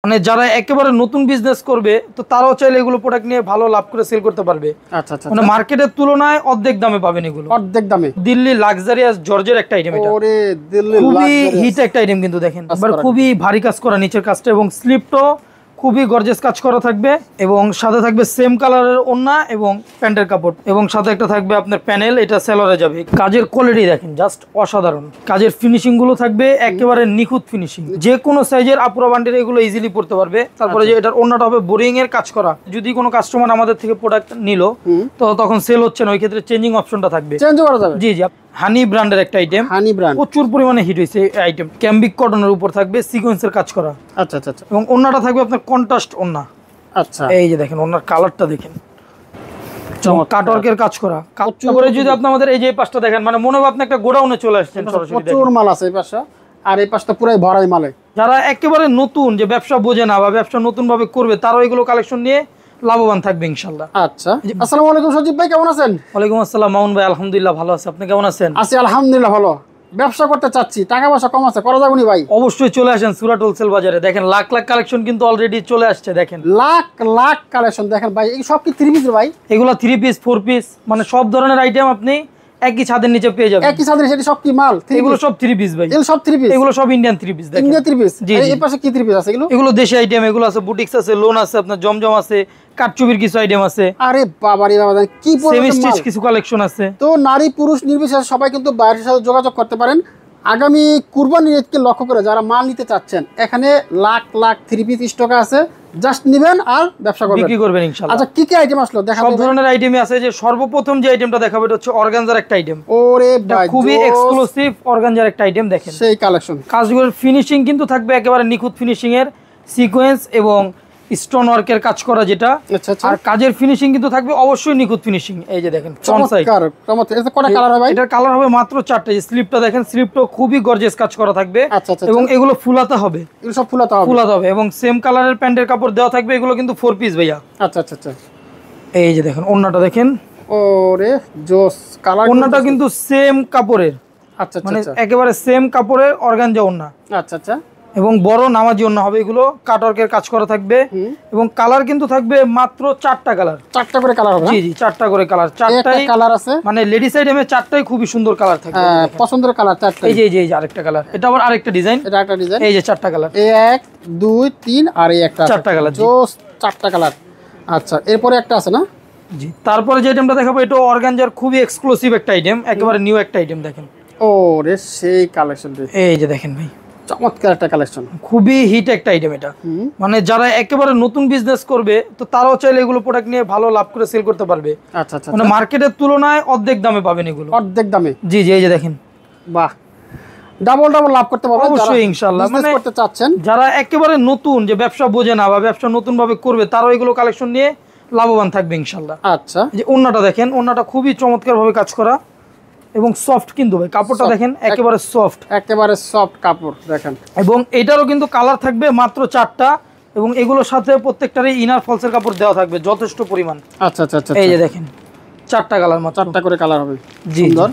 মানে যারা একেবারে নতুন বিজনেস করবে তো তারাও চাইলে এগুলো প্রোডাক্ট নিয়ে ভালো লাভ করে সেল করতে পারবে। আচ্ছা আচ্ছা, মানে মার্কেটের তুলনায় অর্ধেক দামে পাবেন এগুলো, অর্ধেক দামে। দিল্লি লাক্সারিয়াস জর্জের একটা আইটেম, এটা ওরে দিল্লি খুবই হিট একটা আইটেম কিন্তু দেখেন, এবার খুবই ভারী কাজ করা নিচের কাজটা, এবং স্লিপটা খুবই গর্জিয়াস কাজ করা থাকবে, এবং সাথে থাকবে সেম কালারের ওড়না এবং প্যান্টের কাপড়, এবং সাথে একটা থাকবে আপনার প্যানেল, এটা সেলরে যাবে। কাজের কোয়ালিটি দেখেন জাস্ট অসাধারণ, কাজের ফিনিশিং গুলো থাকবে একেবারে নিখুঁত ফিনিশিং, যে কোনো সাইজের আপুরা বান্ডিল এগুলো ইজিলি পড়তে পারবে। তারপরে যে এটার ওড়নাটা হবে বোরিং এর কাজ করা, যদি কোনো কাস্টমার আমাদের থেকে প্রোডাক্ট নিল তো তখন সেল হচ্ছে না, ওই ক্ষেত্রে চেঞ্জিং অপশনটা থাকবে, চেঞ্জ করা যাবে। জি জি, হানি ব্র্যান্ডের একটা আইটেম, হানি ব্র্যান্ড প্রচুর পরিমাণে হিট হয়েছে এই আইটেম। ক্যাম্বিক কটনের উপর থাকবে সিকোয়েন্সের কাজ করা। আচ্ছা আচ্ছা, এবং ওন্নাটা থাকবে আপনার কন্ট্রাস্ট ওন্না। আচ্ছা, এই যে দেখেন ওন্নার কালারটা দেখেন, কাটওয়ার্কের কাজ করা। তারপরে যদি আপনি আমাদের এই যে পাশটা দেখেন, মানে মনে হয় আপনি একটা গোডাউনে চলে আসছেন, সরাসরি প্রচুর মাল আছে এই পাশে, আর এই পাশটা পুরাই ভরাই মালে। যারা একেবারে নতুন, যে ব্যবসা বোঝে না বা ব্যবসা নতুন ভাবে করবে, তারাও এগুলো কালেকশন নিয়ে লাভবান থাকবে ইনশাআল্লাহ। আচ্ছা, আসসালামু আলাইকুম সজীব ভাই, কেমন আছেন? ওয়ালাইকুম আসসালাম মামুন ভাই, আলহামদুলিল্লাহ ভালো আছি, আপনি কেমন আছেন? আছি আলহামদুলিল্লাহ ভালো। ব্যবসা করতে চাচ্ছি, টাকা পয়সা কম আছে, করা যাবে না ভাই? অবশ্যই চলে আসেন সুরাট হোলসেল বাজারে, দেখেন লাখ লাখ কালেকশন কিন্তু অলরেডি চলে আসছে, দেখেন লাখ লাখ কালেকশন দেখেন ভাই। এই সব কি 3 পিস ভাই? এগুলো 3 পিস 4 পিস, মানে সব ধরনের আইটেম আপনি একই ছাদের নিচে পেয়ে যাবেন। একই ছাদের নিচে সব কি মাল? এগুলো সব 3 পিস ভাই, এগুলো সব 3 পিস, এগুলো সব ইন্ডিয়ান 3 পিস দেখেন, ইন্ডিয়ান 3 পিস। জি, এই পাশে কি 3 পিস আছে? এগুলো দেশি আইটেম, এগুলো আছে বুটিক্স আছে, লোন আছে, আপনার জমজম আছে, কাটচুবির কিছু আইটেম আছে। আরে বাবা রে বাবা, কি সেমি স্টিচ কিছু কালেকশন আছে। তো নারী পুরুষ নির্বিশেষে সবাই কিন্তু বাইরের সাথে যোগাযোগ করতে পারেন। আগামী কুরবানির ঈদকে লক্ষ্য করে যারা মাল নিতে চাচ্ছেন, এখানে লাখ লাখ 3 পিস স্টক আছে, জাস্ট নেবেন আর ব্যবসা করবেন, বিক্রি করবেন ইনশাআল্লাহ। আচ্ছা, কি কি আইটেম আসলো দেখাবো? সব ধরনের আইটেমই আছে। যে সর্বপ্রথম যে আইটেমটা দেখাবো এটা হচ্ছে অর্গানজার একটা আইটেম। ওরে ভাই, খুবই এক্সক্লুসিভ অর্গানজার একটা আইটেম, দেখেন সেই কালেকশন। কাজগুলোর ফিনিশিং কিন্তু থাকবে একেবারে নিখুঁত ফিনিশিং এর, সিকোয়েন্স এবং স্টোন ওয়ার্কের কাজ করা যেটা। আর কাজের ফিনিশিং কিন্তু থাকবে অবশ্যই নিখুঁত ফিনিশিং। এই যে দেখেন চমৎকার চমৎকার। এটা কয়টা কালার হবে ভাই? এটার কালার হবে মাত্র 4টা। এই স্লিপটা দেখেন, স্লিপটা খুবই গর্জিয়াস কাজ করা থাকবে। আচ্ছা আচ্ছা, এবং এগুলো ফুলাতে হবে, এগুলো সব ফুলাতে হবে, ফুলাতে হবে, এবং সেম কালারের প্যান্টের কাপড় দেওয়া থাকবে। এগুলো কিন্তু 4 পিস ভাইয়া। আচ্ছা আচ্ছা আচ্ছা, এই যে দেখেন ওন্নাটা দেখেন, ওরে জোস কালার। ওন্নাটা কিন্তু সেম কাপড়ের, আচ্ছা মানে আচ্ছা, একেবারে সেম কাপড়ের অর্গানজা ওন্না। আচ্ছা আচ্ছা, এবং বড় নামাজি ওন্না হবে। এগুলো কাটওয়ার্কের কাজ করা থাকবে, এবং কালার কিন্তু থাকবে মাত্র 4টা কালার। 4টা করে কালার হবে? জি জি, 4টা করে কালার, 4টাই কালার আছে, মানে লেডিস আইটেমে 4টাই খুবই সুন্দর কালার থাকবে। পছন্দের কালার 4টা। এই যে এই যে আরেকটা কালার, এটা আবার আরেকটা ডিজাইন, এটা একটা ডিজাইন। এই যে 4টা কালার, 1 2 3 আর এই একটা 4টা কালার, জোস 4টা কালার। আচ্ছা, এরপরে একটা আছে না? জি। তারপরে যে আইটেমটা দেখাবো এটা অর্গানজার খুবই এক্সক্লুসিভ একটা আইটেম, একেবারে নিউ একটা আইটেম, দেখেন ওরে সেই কালেকশন। এই যে দেখেন ভাই, চমৎকার একটা কালেকশন, খুবই হিট একটা আইটেম এটা। মানে যারা একেবারে নতুন বিজনেস করবে তো তারাও চাইলে এগুলো প্রোডাক্ট নিয়ে ভালো লাভ করে সেল করতে পারবে। আচ্ছা আচ্ছা, মানে মার্কেটের তুলনায় অর্ধেক দামে পাবেন এগুলো, অর্ধেক দামে। জি জি, এই যে দেখেন, বাহ, ডাবল ডাবল লাভ করতে পারবেন অবশ্যই ইনশাআল্লাহ। মানে করতে চাচ্ছেন যারা একেবারে নতুন, যে ব্যবসা বোঝে না বা ব্যবসা নতুন ভাবে করবে, তারাও এগুলো কালেকশন নিয়ে লাভবান থাকবে ইনশাআল্লাহ। আচ্ছা, যে ওন্নাটা দেখেন, ওন্নাটা খুবই চমৎকার ভাবে কাজ করা এবং সফট কিন্তু ভাই, কাপড়টা দেখেন একেবারে সফট, একেবারে সফট কাপড় দেখেন। এবং এটারও কিন্তু কালার থাকবে মাত্র 4টা, এবং এগুলোর সাথে প্রত্যেকটারই ইনার ফলসের কাপড় দেওয়া থাকবে যথেষ্ট পরিমাণ। আচ্ছা আচ্ছা আচ্ছা, এই যে দেখেন 4টা কালার, মাত্র 4টা করে কালার হবে, জি। সুন্দর।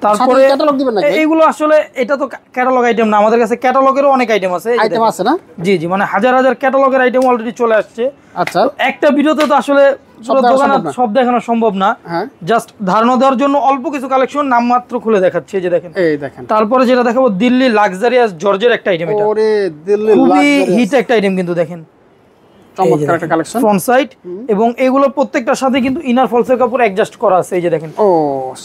তারপরে ক্যাটালগ দিবেন নাকি? এইগুলো আসলে এটা তো ক্যাটালগ আইটেম না, আমাদের কাছে ক্যাটালগেরও অনেক আইটেম আছে। আইটেম আছে না? জি জি, মানে হাজার হাজার ক্যাটালগের আইটেম অলরেডি চলে আসছে। আচ্ছা, একটা ভিডিওতে তো আসলে সব দেখানো সম্ভব না, জাস্ট ধারণা দেওয়ার জন্য অল্প কিছু কালেকশন নাম মাত্র খুলে দেখাচ্ছি। যে দেখেন, এই দেখেন। তারপরে যেটা দেখাবো দিল্লি লাক্সারিয়াস জর্জের একটা আইটেম, এটা ওরে দিল্লি খুবই হিট একটা আইটেম কিন্তু, দেখেন চমৎকার একটা কালেকশন, ফ্রন্ট সাইড, এবং এগুলো প্রত্যেকটার সাথে কিন্তু ইনার ফলসের কাপড় অ্যাডজাস্ট করা আছে। এই যে দেখেন, ও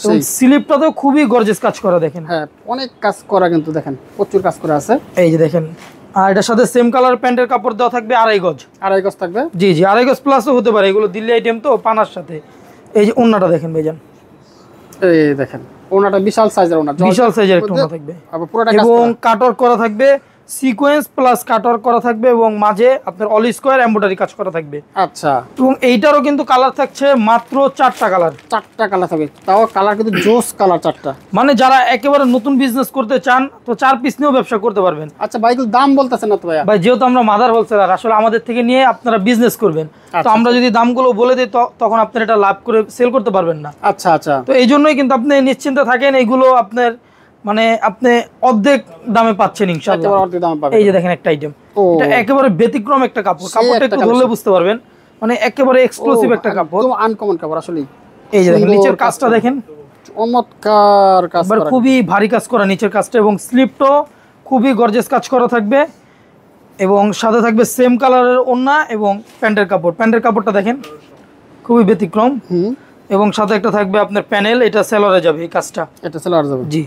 সেই স্লিপটাতেও খুবই গর্জিয়াস কাজ করা, দেখেন হ্যাঁ, অনেক কাজ করা কিন্তু, দেখেন প্রচুর কাজ করা আছে। এই যে দেখেন, আর এটার সাথে সেম কালার প্যান্টের কাপড় দেওয়া থাকবে 2.5 গজ। 2.5 গজ থাকবে? জি জি, 2.5 গজ প্লাসও হতে পারে, এগুলো দিল্লি আইটেম তো পানার সাথে। এই যে ওন্নাটা দেখেন ভাইজান, এই দেখেন ওনাটা বিশাল সাইজের ওনা, বিশাল সাইজের একটা ওন্না থাকবে, এবং কাটওয়ার্ক করা থাকবে, সিকোয়েন্স প্লাস কাটওয়ার্ক করা থাকবে, এবং মাঝে আপনার অল স্কয়ার এমব্রয়ডারি কাজ করা থাকবে। আচ্ছা, এবং এইটারও কিন্তু কালার থাকছে মাত্র 4টা কালার। 4টা কালার থাকবে, তাও কালার কিন্তু জোস কালার 4টা। মানে যারা একেবারে নতুন বিজনেস করতে চান তো 4 পিস নিয়েও ব্যবসা করতে পারবেন। আচ্ছা ভাই, দাম বলতেছেন না তো ভাই? ভাই যেহেতু আমরা মাদার হোলসেলার, আসলে আমাদের থেকে নিয়ে আপনারা বিজনেস করবেন, তো আমরা যদি দামগুলো বলে দিই তখন আপনারা এটা লাভ করে সেল করতে পারবেন না। আচ্ছা আচ্ছা, তো এই জন্যই কিন্তু আপনি নিশ্চিন্তে থাকেন, এইগুলো আপনার মানে আপনি অর্ধেক দামে পাচ্ছেন ইনশাআল্লাহ। অর্ধেক দামে পাবেন। এই যে দেখেন একটা আইটেম, এটা একেবারে ব্যতিক্রম একটা কাপড়, কাপড়টা একটু ধরলে বুঝতে পারবেন, মানে একেবারে এক্সক্লুসিভ একটা কাপড়, একদম আনকমন কাপড় আসলে। এই যে দেখেন নিচের কাজটা দেখেন, চমৎকার কাজ করা, খুবই ভারী কাজ করা নিচের কাজটা, এবং স্লিপটাও খুবই গর্জিয়াস কাজ করা থাকবে, এবং সাথে থাকবে সেম কালারের ওড়না এবং প্যান্টের কাপড়। প্যান্টের কাপড়টা দেখেন খুবই ব্যতিক্রম, এবং সাথে একটা থাকবে আপনার প্যানেল, এটা সেলরে যাবে এই কাজটা, এটা সেলরে যাবে জি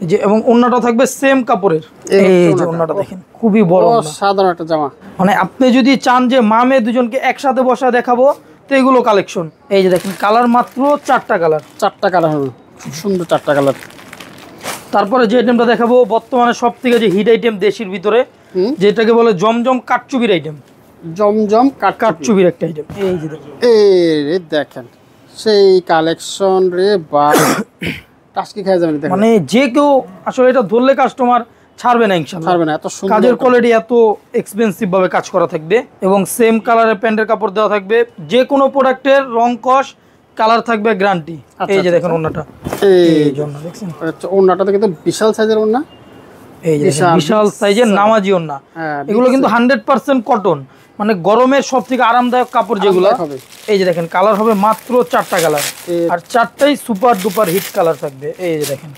জি, এবং ওড়নাটা থাকবে সেম কাপড়ের। এই যে ওড়নাটা দেখেন খুবই বড়, সাধারণ একটা জামা। মানে আপনি যদি চান যে মা মেয়ে দুজনকে একসাথে বসা দেখাবো তো এগুলো কালেকশন। এই যে দেখেন কালার মাত্র 4টা কালার, 4টা কালার হবে, খুব সুন্দর 4টা কালার। তারপরে যে আইটেমটা দেখাবো বর্তমানে সব থেকে যে হিট আইটেম দেশির ভিতরে, যেটাকে বলে জমজম কাটচুবির আইটেম, জমজম কাটচুবির একটা আইটেম। এই যে এই দেখেন সেই কালেকশন রে, বা টাস্কি খাই যাবেন, মানে যে কেউ আসলে এটা ধরলে কাস্টমার ছাড়বে না ইনশাআল্লাহ, ছাড়বে না, এত সুন্দর কাজের কোয়ালিটি, এত এক্সপেন্সিভ ভাবে কাজ করা থাকবে, এবং সেম কালারের প্যান্টের কাপড় দেওয়া থাকবে, যে কোনো প্রোডাক্টের রং কস কালার থাকবে গ্যারান্টি। এই যে দেখেন ওন্নাটা, এই জন্য দেখছেন ওন্নাটা কিন্তু বিশাল সাইজের ওন্না, এই যে বিশাল সাইজের নামাজি ওন্না, এগুলো কিন্তু 100% কটন, মানে গরমের সব থেকে আরামদায়ক কাপড় যেগুলো। এই যে দেখেন কালার হবে মাত্র 4টা কালার, আর 4টাই সুপার ডুপার হিট কালার থাকবে। এই যে দেখেন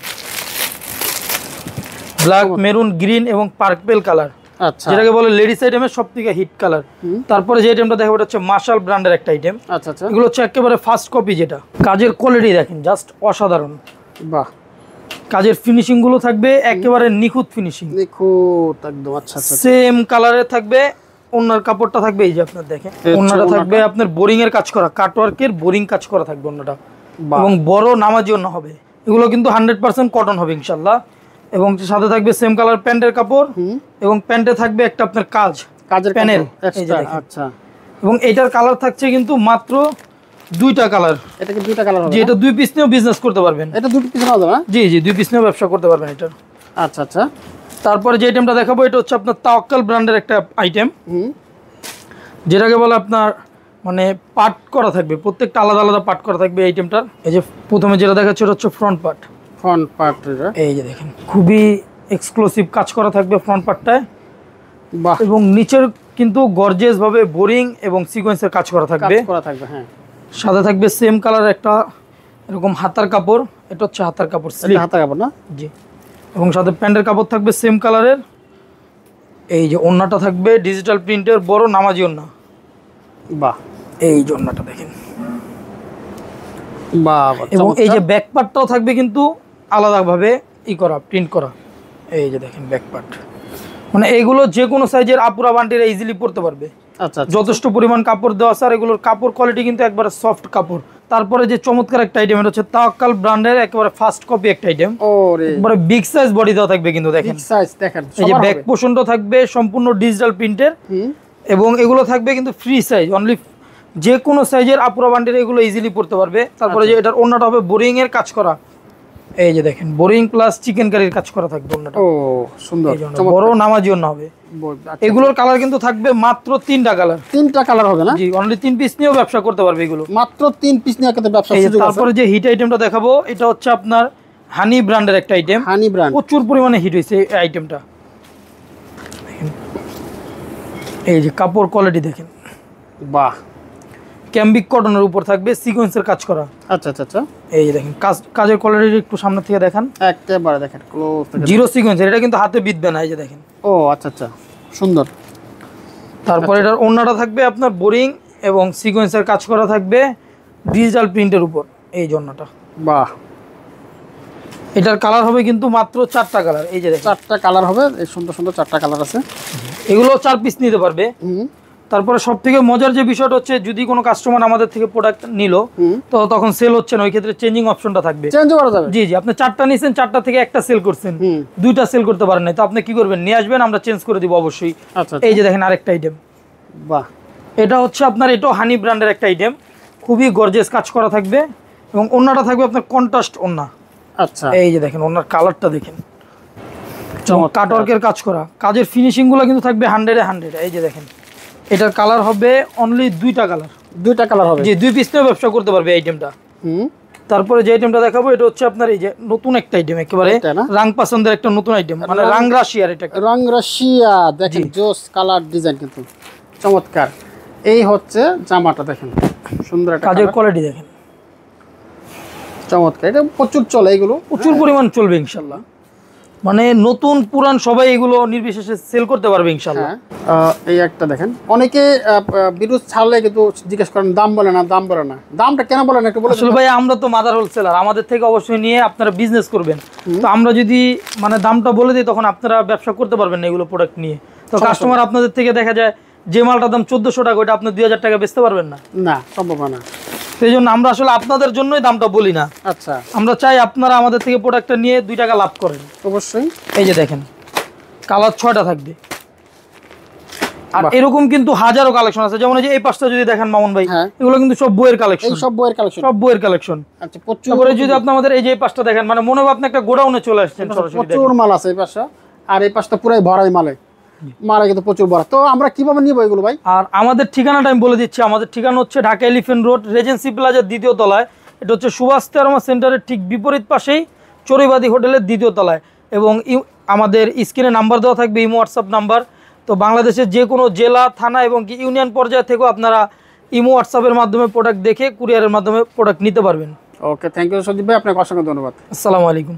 ব্ল্যাক, মেরুন, গ্রিন এবং পার্পল কালার, আচ্ছা, যেটাকে বলে লেডিস আইটেমের সব থেকে হিট কালার। তারপরে যে আইটেমটা দেখাবো এটা হচ্ছে মার্শাল ব্র্যান্ডের একটা আইটেম। আচ্ছা আচ্ছা, এগুলো হচ্ছে একেবারে ফার্স্ট কপি, যেটা কাজের কোয়ালিটি দেখেন জাস্ট অসাধারণ, বাহ, কাজের ফিনিশিং গুলো থাকবে একেবারে নিখুঁত ফিনিশিং, নিখুঁত একদম। আচ্ছা আচ্ছা, সেম কালারে থাকবে। ওনার কাপড়টা থাকবে এই যে আপনার দেখেন, ওনাটা থাকবে আপনার বোরিং এর কাজ করা, কাটওয়ার্কের বোরিং কাজ করা থাকবে ওনাটা, এবং বড় নামাজি ওনা হবে। এগুলো কিন্তু 100% কটন হবে ইনশাআল্লাহ, এবং সাথে থাকবে সেম কালার প্যান্টের কাপড়, এবং প্যান্টে থাকবে একটা আপনার কাজের প্যানেল। আচ্ছা, এবং এটার কালার থাকছে কিন্তু মাত্র 2টা কালার। এটা কি 2টা কালার হবে? জি, এটা 2 পিস নিয়েও বিজনেস করতে পারবেন। এটা 2 পিস নাও দাও? জি জি, 2 পিস নিয়েও ব্যবসা করতে পারবেন এটার। আচ্ছা আচ্ছা, তারপরে যে আইটেমটা দেখাবো এটা হচ্ছে আপনার তাওয়াক্কাল ব্র্যান্ডের একটা আইটেম, যেটাকে বলে আপনার মানে পার্ট করা থাকবে, প্রত্যেকটা আলাদা আলাদা পার্ট করা থাকবে এই আইটেমটার। এই যে প্রথমে যেটা দেখাচ্ছে ওটা হচ্ছে ফ্রন্ট পার্ট, এই যে দেখেন খুবই এক্সক্লুসিভ কাজ করা থাকবে ফ্রন্ট পার্টটায়, বাহ, এবং নিচের কিন্তু গর্জিয়াস ভাবে বোরিং এবং সিকোয়েন্সের কাজ করা থাকবে, হ্যাঁ। সাথে থাকবে সেম কালার একটা এরকম হাতার কাপড়, এটা হচ্ছে হাতার কাপড়, এটা হাতার কাপড় না? জি, এবং সাথে প্যান্টের কাপড় থাকবে সেম কালারের। এই যে ওন্নাটা থাকবে ডিজিটাল প্রিন্টের বড় নামাজি ওন্না, বাহ, এই যে ওন্নাটা দেখেন, বাহ, এবং এই যে ব্যাক পার্টটাও থাকবে কিন্তু আলাদাভাবে করা, প্রিন্ট করা। এই যে দেখেন ব্যাক পার্ট, মানে এইগুলো যে কোনো সাইজের আপুরা বান্টিরা ইজিলি পরতে পারবে। আচ্ছা, যথেষ্ট পরিমাণ কাপড় দেওয়া আছে, আর এগুলোর কাপড় কোয়ালিটি কিন্তু একবারে সফট কাপড়। তারপরে যে চমৎকার একটা আইটেম, এটা হচ্ছে তাওয়াক্কাল ব্র্যান্ডের একেবারে ফার্স্ট কপি একটা আইটেম, একবারে বিগ সাইজ বডি দেওয়া থাকবে কিন্তু দেখেন, এই যে ব্যাক পোর্শনটা থাকবে সম্পূর্ণ ডিজিটাল প্রিন্টের, এবং এগুলো থাকবে কিন্তু ফ্রি সাইজ, অনলি যে কোনো সাইজের আপুরা বান্টিরা এগুলো ইজিলি পরতে পারবে। তারপরে যে এটার ওন্নাটা হবে বোরিং এর কাজ করা, এই যে দেখেন বোরিং প্লাস চিকেন কারির কাজ করা থাকবে ওন্নাটা, ও সুন্দর, বড় নামাজি ওন্না হবে। এগুলোর কালার কিন্তু থাকবে মাত্র 3টা কালার, 3টা কালার হবে না? জি, অনলি 3 পিস নিয়েও ব্যবসা করতে পারবে এগুলো, মাত্র 3 পিস নিয়ে কিন্তু ব্যবসা সুযোগ আছে। তারপরে যে হিট আইটেমটা দেখাবো এটা হচ্ছে আপনার হানি ব্র্যান্ডের একটা আইটেম, হানি ব্র্যান্ড, প্রচুর পরিমাণে হিট হয়েছে এই আইটেমটা। এই যে কাপড় কোয়ালিটি দেখেন, বাহ, ক্যাম্বিক কটনের উপর থাকবে সিকোয়েন্সের কাজ করা। আচ্ছা আচ্ছা আচ্ছা, এই যে দেখেন কাজের কোয়ালিটি একটু সামনে থেকে দেখান, একেবারে দেখেন ক্লোজ থেকে, জিরো সিকোয়েন্সের, এটা কিন্তু হাতে বিধবে না। এই যে দেখেন, ও আচ্ছা আচ্ছা, সুন্দর। তারপর এটার ওন্নাটা থাকবে আপনার বোরিং এবং সিকোয়েন্সের কাজ করা থাকবে ডিজিটাল প্রিন্টের উপর, এই জন্যটা, বাহ, এটার কালার হবে কিন্তু মাত্র 4টা কালার। এই যে দেখেন 4টা কালার হবে, এই সুন্দর সুন্দর 4টা কালার আছে, এগুলো 4 পিস নিতে পারবে। তারপরে সব থেকে মজার যে বিষয়টা হচ্ছে, যদি কোনো কাস্টমার আমাদের থেকে প্রোডাক্ট নিল তো তখন সেল হচ্ছে না, ওই ক্ষেত্রে চেঞ্জিং অপশনটা থাকবে, চেঞ্জ করা যাবে। জি জি, আপনি 4টা নিছেন, 4টা থেকে একটা সেল করছেন, 2টা সেল করতে পারেন না, তো আপনি কি করবেন, নিয়ে আসবেন, আমরা চেঞ্জ করে দিব অবশ্যই। আচ্ছা, এই যে দেখেন আরেকটা আইটেম, বাহ, এটা হচ্ছে আপনার এটাও হানি ব্র্যান্ডের একটা আইটেম, খুবই গর্জিয়াস কাজ করা থাকবে, এবং ওন্নাটা থাকবে আপনার কন্ট্রাস্ট ওন্না। আচ্ছা, এই যে দেখেন ওন্নার কালারটা দেখেন, কাটওয়ার্কের কাজ করা, কাজের ফিনিশিং গুলো কিন্তু থাকবে 100-এ 100। এই যে দেখেন এটার কালার হবে অনলি 2টা কালার, 2টা কালার হবে, জি, 2 পিস নিয়ে ব্যবসা করতে পারবে এই আইটেমটা। তারপরে যে আইটেমটা দেখাবো এটা হচ্ছে আপনার এই যে নতুন একটা আইটেম, একেবারে এটা না? রাং পাসন্দের একটা নতুন আইটেম, মানে রাং রাশিয়ার এটা রং রাশিয়া দেখেন, জোস কালার ডিজাইন কিন্তু চমৎকার। এই হচ্ছে জামাটা দেখেন, সুন্দর একটা কাজের কোয়ালিটি দেখেন, চমৎকার। এটা প্রচুর চলে, এগুলো প্রচুর পরিমাণ চলবে ইনশাল্লাহ, মানে নতুন পুরান সবাই এগুলো নির্বিশেষে সেল করতে পারবে ইনশাল্লাহ। হ্যাঁ, এই একটা দেখেন, অনেকে বিরুদ্ধ ছাড়লে কিন্তু জিজ্ঞেস করেন দাম বলে না, দাম বলে না, দামটা কেন বলে না একটু বলে আসলে ভাই আমরা তো মাদার হোলসেলার, আমাদের থেকে অবশ্যই নিয়ে আপনারা বিজনেস করবেন, তো আমরা যদি মানে দামটা বলে দিই তখন আপনারা ব্যবসা করতে পারবেন না এগুলো প্রোডাক্ট নিয়ে। তো কাস্টমার আপনাদের থেকে দেখা যায় যে মালটার দাম 1400 টাকা, ওইটা আপনি 2000 টাকা বেচতে পারবেন না, না সম্ভব না। সেই জন্য আমরা আসলে আপনাদের জন্যই দামটা বলি না। আচ্ছা, আমরা চাই আপনারা আমাদের থেকে প্রোডাক্টটা নিয়ে 2 টাকা লাভ করেন। অবশ্যই। এই যে দেখেন কালার 6টা থাকবে, আর এরকম কিন্তু হাজারো কালেকশন আছে, যেমন এই যে এই পাশটা যদি দেখেন মামুন ভাই, এগুলো কিন্তু সব বইয়ের কালেকশন, এই সব বইয়ের কালেকশন, সব বইয়ের কালেকশন। আচ্ছা, প্রচুর। তারপরে যদি আপনি আমাদের এই যে এই পাশটা দেখেন, মানে মনে হয় আপনি একটা গোডাউনে চলে আসছেন সরাসরি, প্রচুর মাল আছে এই পাশে, আর এই পাশটা পুরাই ভরাই মালে, মালে কিন্তু প্রচুর ভরা। তো আমরা কিভাবে নিব এগুলো ভাই? আর আমাদের ঠিকানাটা আমি বলে দিচ্ছি, আমাদের ঠিকানা হচ্ছে ঢাকা এলিফ্যান্ট রোড, রেজেন্সি প্লাজার 2য় তলায়। এটা হচ্ছে সুভাষ তেরমা সেন্টারের ঠিক বিপরীত পাশেই চড়ুইবাদী হোটেলের 2য় তলায়। এবং আমাদের স্ক্রিনে নাম্বার দেওয়া থাকবে, ইমো হোয়াটসঅ্যাপ নাম্বার। তো বাংলাদেশের যে কোনো জেলা, থানা এবং ইউনিয়ন পর্যায়ে থেকেও আপনারা ইমো হোয়াটসঅ্যাপের মাধ্যমে প্রোডাক্ট দেখে কুরিয়ারের মাধ্যমে প্রোডাক্ট নিতে পারবেন। ওকে, থ্যাংক ইউ সন্দীপ ভাই, আপনাকে অসংখ্য ধন্যবাদ। আসসালামু আলাইকুম।